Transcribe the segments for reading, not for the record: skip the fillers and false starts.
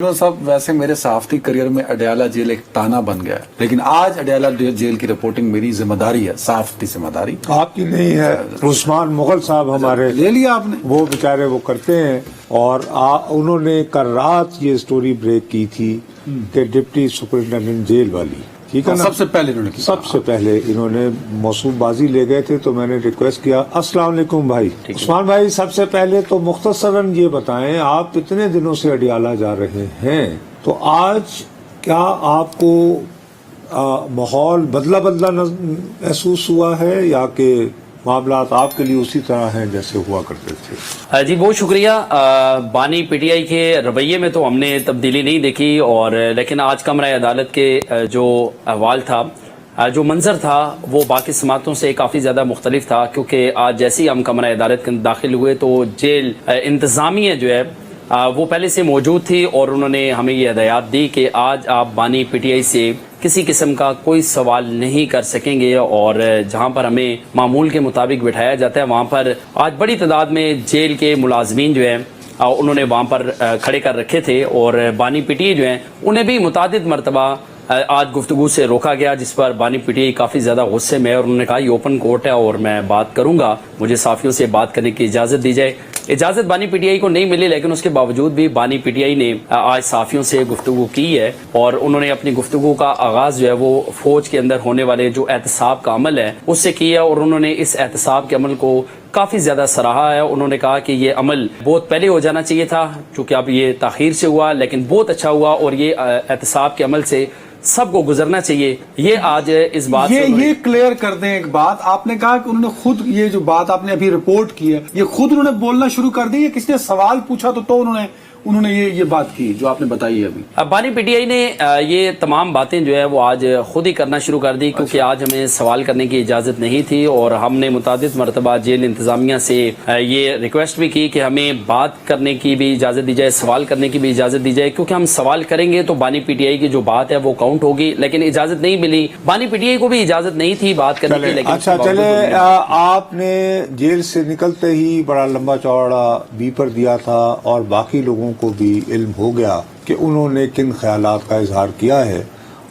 صاحب ویسے میرے صحافتی کریئر میں اڈیالہ جیل ایک تانا بن گیا ہے، لیکن آج اڈیالہ جیل کی رپورٹنگ میری ذمہ داری ہے، صحافتی ذمہ داری آپ کی نہیں ہے۔ عثمان مغل صاحب ہمارے لے لیا آپ نے، وہ بیچارے وہ کرتے ہیں، اور انہوں نے کل رات یہ سٹوری بریک کی تھی کہ ڈپٹی سپرنٹینڈنٹ جیل والی، ٹھیک ہے نا، سب سے پہلے انہوں نے کی، سب سے پہلے انہوں نے موصول بازی لے گئے تھے، تو میں نے ریکویسٹ کیا السلام علیکم بھائی عثمان بھائی، سب سے پہلے تو مختصراً یہ بتائیں، آپ اتنے دنوں سے اڈیالہ جا رہے ہیں، تو آج کیا آپ کو ماحول بدلا محسوس ہوا ہے، یا کہ معاملات آپ کے لیے اسی طرح ہیں جیسے ہوا کرتے تھے؟ جی بہت شکریہ۔ بانی پی ٹی آئی کے رویے میں تو ہم نے تبدیلی نہیں دیکھی، اور لیکن آج کمرہ عدالت کے جو احوال تھا، جو منظر تھا، وہ باقی سماعتوں سے کافی زیادہ مختلف تھا، کیونکہ آج جیسے ہی ہم کمرہ عدالت کے داخل ہوئے تو جیل انتظامیہ جو ہے وہ پہلے سے موجود تھی، اور انہوں نے ہمیں یہ ہدایات دی کہ آج آپ بانی پی ٹی آئی سے کسی قسم کا کوئی سوال نہیں کر سکیں گے، اور جہاں پر ہمیں معمول کے مطابق بٹھایا جاتا ہے وہاں پر آج بڑی تعداد میں جیل کے ملازمین جو ہیں انہوں نے وہاں پر کھڑے کر رکھے تھے، اور بانی پی ٹی آئی جو ہیں انہیں بھی متعدد مرتبہ آج گفتگو سے روکا گیا، جس پر بانی پی ٹی آئی کافی زیادہ غصے میں، اور انہوں نے کہا یہ اوپن کورٹ ہے اور میں بات کروں گا، مجھے صحافیوں سے بات کرنے کی اجازت دی جائے۔ اجازت بانی پی ٹی آئی کو نہیں ملی، لیکن اس کے باوجود بھی بانی پی ٹی آئی نے آج صحافیوں سے گفتگو کی ہے، اور انہوں نے اپنی گفتگو کا آغاز جو ہے وہ فوج کے اندر ہونے والے جو احتساب کا عمل ہے اس سے کیا، اور انہوں نے اس احتساب کے عمل کو کافی زیادہ سراہا ہے۔ انہوں نے کہا کہ یہ عمل بہت پہلے ہو جانا چاہیے تھا، چونکہ اب یہ تاخیر سے ہوا، لیکن بہت اچھا ہوا، اور یہ احتساب کے عمل سے سب کو گزرنا چاہیے۔ یہ آج اس بات یہ کلیئر کر دیں ایک بات، آپ نے کہا کہ انہوں نے خود یہ جو بات آپ نے ابھی رپورٹ کی ہے، یہ خود انہوں نے بولنا شروع کر دی، یا کس نے سوال پوچھا تو انہوں نے یہ بات کی جو آپ نے بتائی ہے ابھی؟ بانی پی ٹی آئی نے یہ تمام باتیں جو ہے وہ آج خود ہی کرنا شروع کر دی، کیونکہ آج ہمیں سوال کرنے کی اجازت نہیں تھی، اور ہم نے متعدد مرتبہ جیل انتظامیہ سے یہ ریکویسٹ بھی کی کہ ہمیں بات کرنے کی بھی اجازت دی جائے، سوال کرنے کی بھی اجازت دی جائے، کیونکہ ہم سوال کریں گے تو بانی پی ٹی آئی کی جو بات ہے وہ کاؤنٹ ہوگی، لیکن اجازت نہیں ملی۔ بانی پی ٹی آئی کو بھی اجازت نہیں تھی بات کرنے کی، لیکن اچھا چلے، آپ نے جیل سے نکلتے ہی بڑا لمبا چوڑا بیپر دیا تھا، اور باقی لوگوں کو بھی علم ہو گیا کہ انہوں نے کن خیالات کا اظہار کیا ہے،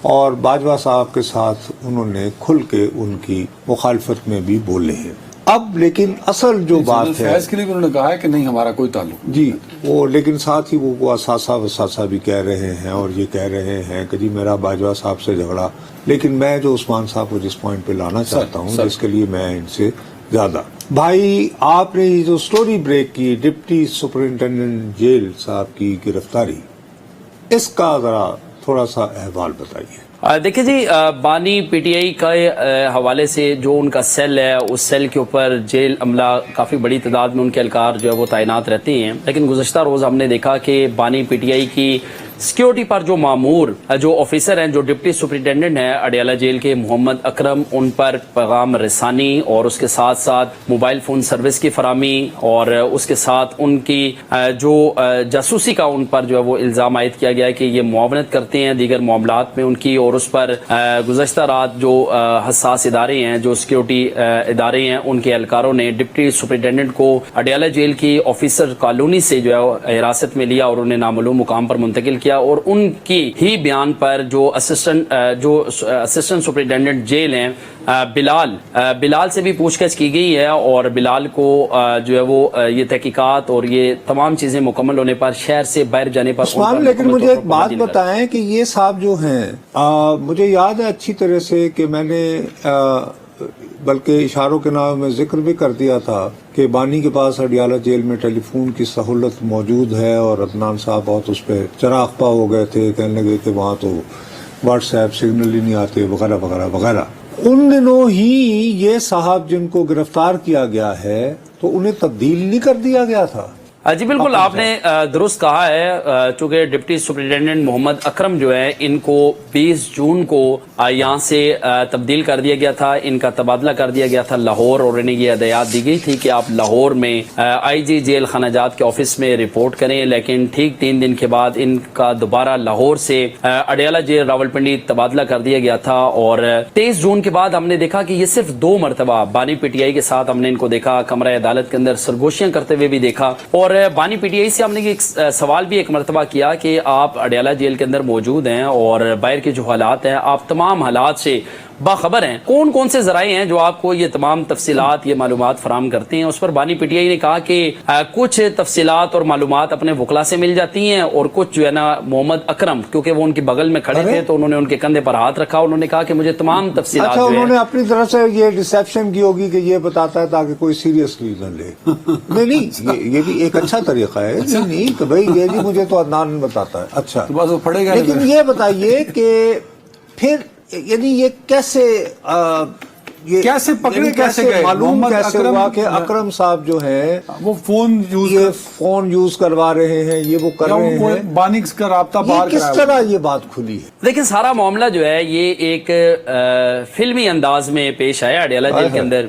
اور باجوہ صاحب کے ساتھ انہوں نے کھل کے ان کی مخالفت میں بھی بولے ہیں۔ اب لیکن اصل جو بات ہے، فیض کے لیے انہوں نے کہا ہے کہ نہیں ہمارا کوئی تعلق جی، وہ لیکن ساتھ ہی وہ اثاثہ بھی کہہ رہے ہیں، اور یہ کہہ رہے ہیں کہ جی میرا باجوہ صاحب سے جھگڑا، لیکن میں جو عثمان صاحب کو جس پوائنٹ پہ لانا چاہتا ہوں، جس کے لیے میں ان سے زیادہ، بھائی آپ نے یہ جو سٹوری بریک کی ڈپٹی سپرنٹینڈنٹ جیل صاحب کی گرفتاری، اس کا ذرا تھوڑا سا احوال بتائیے۔ دیکھیں جی، بانی پی ٹی آئی کے حوالے سے جو ان کا سیل ہے، اس سیل کے اوپر جیل عملہ کافی بڑی تعداد میں ان کے اہلکار جو ہے وہ تعینات رہتے ہیں، لیکن گزشتہ روز ہم نے دیکھا کہ بانی پی ٹی آئی کی سیکیورٹی پر جو مامور جو آفیسر ہیں، جو ڈپٹی سپرنٹینڈنٹ ہیں اڈیالہ جیل کے محمد اکرم، ان پر پیغام رسانی، اور اس کے ساتھ ساتھ موبائل فون سروس کی فراہمی، اور اس کے ساتھ ان کی جو جاسوسی کا ان پر جو ہے وہ الزام عائد کیا گیا ہے کہ یہ معاونت کرتے ہیں دیگر معاملات میں ان کی، اور اس پر گزشتہ رات جو حساس ادارے ہیں، جو سیکیورٹی ادارے ہیں، ان کے اہلکاروں نے ڈپٹی سپرنٹینڈنٹ کو اڈیالہ جیل کی آفیسر کالونی سے جو ہے حراست میں لیا، اور انہیں نامعلوم مقام پر منتقل کیا، اور ان کی ہی بیان پر جو اسسٹنٹ سپرنٹینڈنٹ جیل ہیں بلال سے بھی پوچھ گچھ کی گئی ہے، اور بلال کو جو ہے وہ یہ تحقیقات اور یہ تمام چیزیں مکمل ہونے پر شہر سے باہر جانے پر عثمان، لیکن مجھے ایک بات بتائیں کہ یہ صاحب جو ہیں، مجھے یاد ہے اچھی طرح سے کہ میں نے بلکہ اشاروں کے نام میں ذکر بھی کر دیا تھا کہ بانی کے پاس اڈیالہ جیل میں ٹیلی فون کی سہولت موجود ہے، اور عدنان صاحب بہت اس پہ چراغ پا ہو گئے تھے، کہنے لگے کہ وہاں تو واٹس ایپ سگنل ہی نہیں آتے، وغیرہ وغیرہ وغیرہ۔ ان دنوں ہی یہ صاحب جن کو گرفتار کیا گیا ہے تو انہیں تبدیل نہیں کر دیا گیا تھا؟ جی بالکل، آپ نے درست کہا ہے، چونکہ ڈپٹی سپرنٹینڈنٹ محمد اکرم جو ہے ان کو 20 جون کو یہاں سے تبدیل کر دیا گیا تھا، ان کا تبادلہ کر دیا گیا تھا لاہور، اور انہیں یہ ہدایات دی گئی تھی کہ آپ لاہور میں آئی جی جیل خانہ جات کے آفس میں رپورٹ کریں، لیکن ٹھیک 3 دن کے بعد ان کا دوبارہ لاہور سے اڈیالہ جیل راولپنڈی تبادلہ کر دیا گیا تھا، اور 23 جون کے بعد ہم نے دیکھا کہ یہ صرف 2 مرتبہ بانی پی ٹی آئی کے ساتھ ہم نے ان کو دیکھا، کمرہ عدالت کے اندر سرگوشیاں کرتے ہوئے بھی دیکھا، اور بانی پی ٹی آئی سے ہم نے ایک سوال بھی ایک مرتبہ کیا کہ آپ اڈیالہ جیل کے اندر موجود ہیں اور باہر کے جو حالات ہیں آپ تمام حالات سے باخبر ہیں، کون کون سے ذرائع ہیں جو آپ کو یہ تمام تفصیلات یہ معلومات فراہم کرتے ہیں؟ اس پر بانی پی ٹی آئی نے کہا کہ کچھ تفصیلات اور معلومات اپنے وکلا سے مل جاتی ہیں اور کچھ جو ہے نا محمد اکرم کیونکہ وہ ان کے بغل میں کھڑے تھے تو انہوں نے ان کے کندھے پر ہاتھ رکھا، انہوں نے کہا کہ مجھے تمام تفصیلات اچھا انہوں نے اپنی طرف سے یہ ڈسیپشن کی ہوگی کہ یہ بتاتا ہے تاکہ کوئی سیریس ریزن لے نہیں یہ بھی ایک اچھا طریقہ ہے نہیں کہ بھائی یہ جی مجھے تو عدنان بتاتا ہے اچھا بس وہ پڑے گا، لیکن یہ بتائیے کہ پھر یعنی یہ کیسے کیسے پکڑے کیسے گئے معلوم کیسے ہوا کہ اکرم صاحب جو ہیں وہ فون یوز کروا رہے ہیں یہ وہ کر رہے ہیں بانی کا رابطہ باہر کس طرح یہ بات کھلی ہے؟ دیکھیں سارا معاملہ جو ہے یہ ایک فلمی انداز میں پیش آیا اڈیالہ جیل کے اندر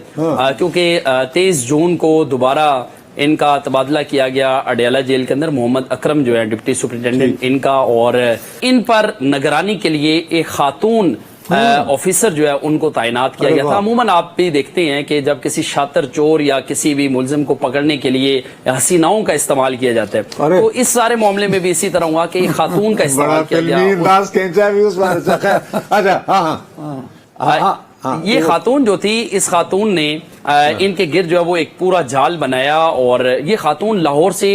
کیونکہ 23 جون کو دوبارہ ان کا تبادلہ کیا گیا اڈیالہ جیل کے اندر، محمد اکرم جو ہے ڈپٹی سپرنٹینڈنٹ ان کا، اور ان پر نگرانی کے لیے ایک خاتون آفیسر جو ہے ان کو تعینات کیا گیا تھا۔ عموماً آپ بھی دیکھتے ہیں کہ جب کسی شاطر چور یا کسی بھی ملزم کو پکڑنے کے لیے حسیناؤں کا استعمال کیا جاتا ہے تو اس سارے معاملے میں بھی اسی طرح ہوا کہ ایک خاتون کا استعمال کیا گیا۔ یہ خاتون جو تھی اس خاتون نے ان کے گرد جو ہے وہ ایک پورا جال بنایا اور یہ خاتون لاہور سے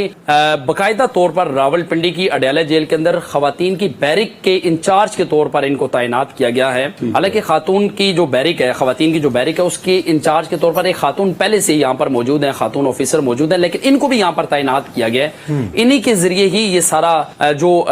باقاعدہ طور پر راول پنڈی کی اڈیالہ جیل کے اندر خواتین کی بیرک کے انچارج کے طور پر ان کو تعینات کیا گیا ہے۔ حالانکہ خاتون کی جو بیرک ہے، خواتین کی جو بیرک ہے، اس کے انچارج کے طور پر ایک خاتون پہلے سے یہاں پر موجود ہے، خاتون آفیسر موجود ہے، لیکن ان کو بھی یہاں پر تعینات کیا گیا ہے۔ انہی کے ذریعے ہی یہ سارا جو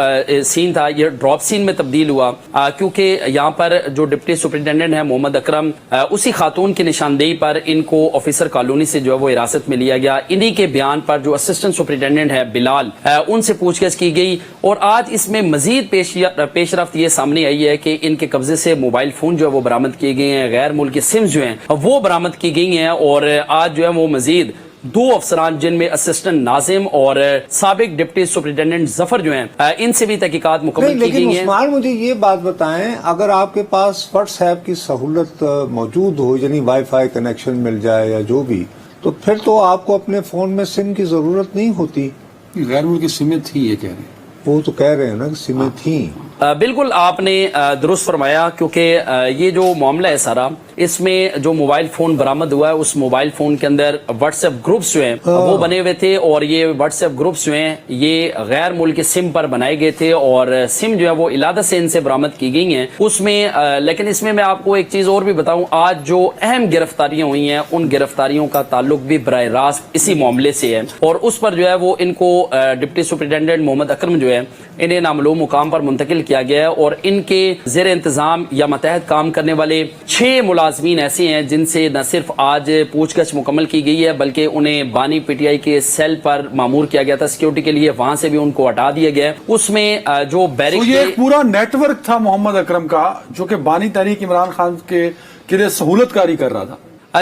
سین تھا یہ ڈراپ سین میں تبدیل ہوا کیونکہ یہاں پر جو ڈپٹی سپرنٹینڈنٹ ہے محمد اکرم، اسی خاتون کی نشاندہی پر ان کو آفیسر کالونی سے جو ہے وہ حراست میں لیا گیا۔ انہی کے بیان پر جو اسسٹنٹ سپرنٹینڈنٹ ہے بلال، ان سے پوچھ گچھ کی گئی اور آج اس میں مزید پیش رفت یہ سامنے آئی ہے کہ ان کے قبضے سے موبائل فون جو ہے وہ برآمد کیے گئے ہیں، غیر ملکی سمز جو ہیں وہ برآمد کی گئی ہیں، اور آج جو ہے وہ مزید 2 افسران جن میں اسسٹنٹ ناظم اور سابق ڈپٹی سپرنٹینڈنٹ ظفر جو ہیں ان سے بھی تحقیقات مکمل کی گئی ہیں۔ لیکن عثمان مجھے یہ بات بتائیں، اگر آپ کے پاس واٹس ایپ کی سہولت موجود ہو یعنی وائی فائی کنیکشن مل جائے یا جو بھی، تو پھر تو آپ کو اپنے فون میں سم کی ضرورت نہیں ہوتی۔ غیر ملکی سمیں تھی یہ کہہ رہے ہیں، وہ تو کہہ رہے ہیں نا کہ سمیں تھیں۔ بالکل آپ نے درست فرمایا کیونکہ یہ جو معاملہ ہے سارا اس میں جو موبائل فون برآمد ہوا ہے اس موبائل فون کے اندر واٹس ایپ گروپس جو ہیں وہ بنے ہوئے تھے، اور یہ واٹس ایپ گروپس جو ہیں یہ غیر ملکی سم پر بنائے گئے تھے اور سم جو ہے وہ علادہ سے ان سے برآمد کی گئی ہیں اس میں۔ لیکن اس میں آپ کو ایک چیز اور بھی بتاؤں، آج جو اہم گرفتاریاں ہوئی ہیں ان گرفتاریوں کا تعلق بھی براہ راست اسی معاملے سے ہے، اور اس پر جو ہے وہ ان کو ڈپٹی سپرنٹینڈنٹ محمد اکرم جو ہے انہیں نامعلوم مقام پر منتقل کیا گیا ہے، اور ان کے زیر انتظام یا ماتحت کام کرنے والے 6 ملازمین ایسے ہیں جن سے نہ صرف آج پوچھ گچھ مکمل کی گئی ہے بلکہ انہیں بانی پی ٹی آئی کے سیل پر مامور کیا گیا تھا سیکیورٹی کے لیے، وہاں سے بھی ان کو ہٹا دیا گیا ہے۔ اس میں جو بیرک یہ ایک پورا نیٹ ورک تھا محمد اکرم کا جو کہ بانی تحریک عمران خان کے لیے سہولت کاری کر رہا تھا۔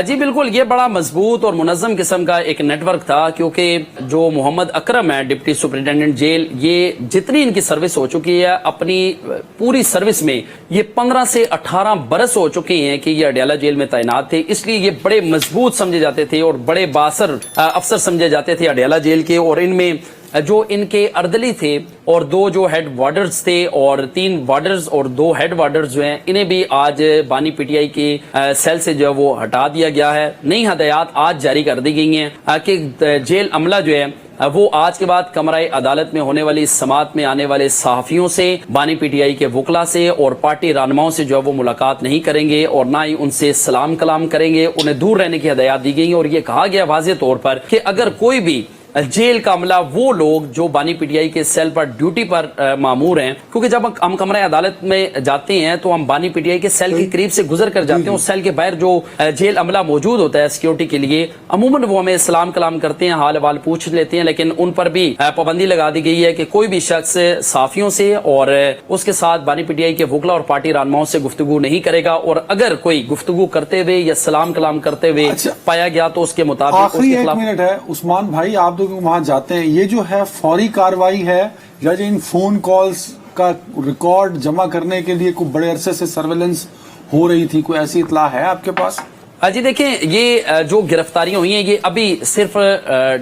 جی بالکل، یہ بڑا مضبوط اور منظم قسم کا ایک نیٹ ورک تھا کیونکہ جو محمد اکرم ہے ڈپٹی سپرنٹینڈنٹ جیل، یہ جتنی ان کی سروس ہو چکی ہے اپنی پوری سروس میں یہ 15 سے 18 برس ہو چکے ہیں کہ یہ اڈیالہ جیل میں تعینات تھے، اس لیے یہ بڑے مضبوط سمجھے جاتے تھے اور بڑے بااثر افسر سمجھے جاتے تھے اڈیالہ جیل کے، اور ان میں جو ان کے اردلی تھے اور 2 جو ہیڈ وارڈرز تھے اور 3 وارڈرز اور 2 ہیڈ وارڈرز جو ہیں انہیں بھی آج بانی پی ٹی آئی کے سیل سے جو ہے وہ ہٹا دیا گیا ہے۔ نئی ہدایات آج جاری کر دی گئی ہیں کہ جیل عملہ جو ہے وہ آج کے بعد کمرہ عدالت میں ہونے والی سماعت میں آنے والے صحافیوں سے، بانی پی ٹی آئی کے وکلا سے اور پارٹی رہنماؤں سے جو ہے وہ ملاقات نہیں کریں گے اور نہ ہی ان سے سلام کلام کریں گے، انہیں دور رہنے کی ہدایات دی گئی، اور یہ کہا گیا واضح طور پر کہ اگر کوئی بھی جیل کا عملہ، وہ لوگ جو بانی پی ٹی آئی کے سیل پر ڈیوٹی پر معمور ہیں، کیونکہ جب ہم کمرہ عدالت میں جاتے ہیں تو ہم بانی پی ٹی آئی کے سیل کے قریب سے گزر کر جاتے ہیں، اس سیل کے باہر جو جیل عملہ موجود ہوتا ہے سیکیورٹی کے لیے عموماً وہ ہمیں سلام کلام کرتے ہیں، حال احوال پوچھ لیتے ہیں، لیکن ان پر بھی پابندی لگا دی گئی ہے کہ کوئی بھی شخص صحافیوں سے اور اس کے ساتھ بانی پی ٹی آئی کے وکلا اور پارٹی رہنماؤں سے گفتگو نہیں کرے گا، اور اگر کوئی گفتگو کرتے ہوئے یا سلام کلام کرتے ہوئے پایا گیا تو اس کے مطابق آخری 1 منٹ ہے عثمان بھائی، آپ دو وہاں جاتے ہیں، یہ جو ہے فوری کاروائی ہے یا جو ان فون کالز کا ریکارڈ جمع کرنے کے لیے کوئی بڑے عرصے سے سرویلنس ہو رہی تھی، کوئی ایسی اطلاع ہے آپ کے پاس؟ جی دیکھیں یہ جو گرفتاریاں ہوئی ہیں یہ ابھی صرف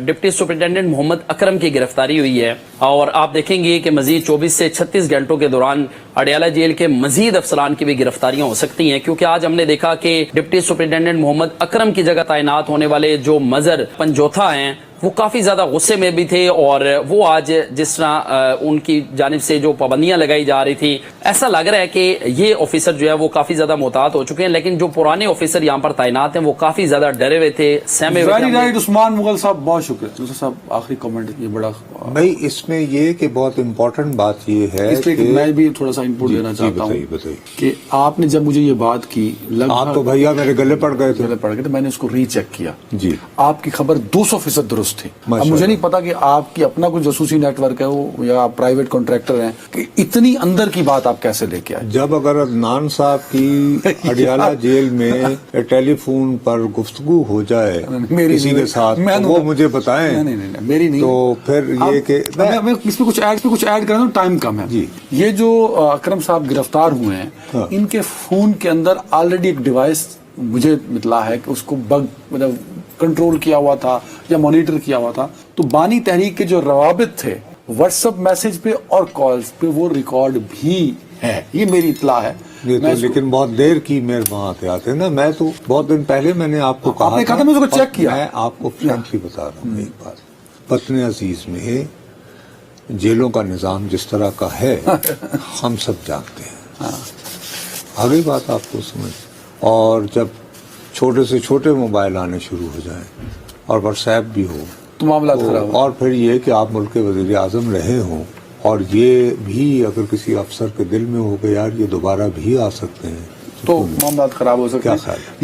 ڈپٹی سپرنٹینڈنٹ محمد اکرم کی گرفتاری ہوئی ہے اور آپ دیکھیں گے کہ مزید 24 سے 36 گھنٹوں کے دوران اڈیالہ جیل کے مزید افسران کی بھی گرفتاریاں ہو سکتی ہیں، کیونکہ آج ہم نے دیکھا کہ ڈپٹی سپرنٹینڈنٹ محمد اکرم کی جگہ تعینات ہونے والے جو مظہر پنجوتھا ہیں وہ کافی زیادہ غصے میں بھی تھے اور وہ آج جس طرح ان کی جانب سے جو پابندیاں لگائی جا رہی تھی ایسا لگ رہا ہے کہ یہ آفیسر جو ہے وہ کافی زیادہ محتاط ہو چکے ہیں، لیکن جو پرانے آفیسر یہاں پر تعینات ہیں وہ کافی زیادہ ڈرے ہوئے تھے، سہمے ہوئے ویری تھے۔ رائٹ عثمان مغل صاحب، بہت شکریہ صاحب، آخری کمنٹ یہ بڑا بھائی اس میں یہ کہ بہت امپورٹنٹ بات یہ ہے اس لیے کہ میں بھی تھوڑا سا انپوٹ دینا چاہتا ہوں بتائیے کہ آپ نے جب مجھے یہ بات کی آپ تو بھیا میرے گلے پڑ گئے تھے، پڑھ گئے تو میں نے اس کو ری چیک کیا جی آپ کی خبر 200% درست تھی۔ اب ماشاء مجھے نہیں پتا کہ آپ کی اپنا کوئی جاسوسی نیٹ ورک ہے وہ یا آپ پرائیویٹ کانٹریکٹر ہیں کہ اتنی اندر کی بات آپ کیسے لے کے آئے۔ جب اگر عدنان صاحب کی اڈیالہ جیل میں ٹیلی فون پر گفتگو ہو جائے کسی کے ساتھ تو وہ مجھے بتائیں، نہیں میری نہیں، تو پھر یہ کہ میں اس میں کچھ ایڈ کر رہا ہوں، ٹائم کم ہے جی۔ یہ جو اکرم صاحب گرفتار ہوئے ہیں ان کے فون کے اندر آلریڈی ایک ڈیوائس مجھے مطلع ہے کہ اس کو مطلب کنٹرول کیا ہوا تھا یا مانیٹر کیا ہوا تھا، تو بانی تحریک کے جو روابط تھے واٹس ایپ میسج پہ اور کالز پہ وہ ریکارڈ بھی ہے، یہ میری اطلاع ہے۔ یہ تو لیکن بہت دیر کی مہربان آتے ہیں نا، میں تو بہت دن پہلے میں نے آپ کو آپ نے کہا تھا، میں اس کو چیک کیا۔ میں آپ کو فرینکلی بتا رہا ہوں ایک بات، وطن عزیز میں جیلوں کا نظام جس طرح کا ہے ہم سب جانتے ہیں، آگے بات آپ کو سمجھ، اور جب چھوٹے سے چھوٹے موبائل آنے شروع ہو جائیں اور واٹس ایپ بھی ہو تو معاملات خراب ہو۔ اور پھر یہ کہ آپ ملک کے وزیر اعظم رہے ہوں اور یہ بھی اگر کسی افسر کے دل میں ہو کہ یار یہ دوبارہ بھی آ سکتے ہیں تو معاملات خراب ہو سکتے کیا ہیں۔ خیال ہے؟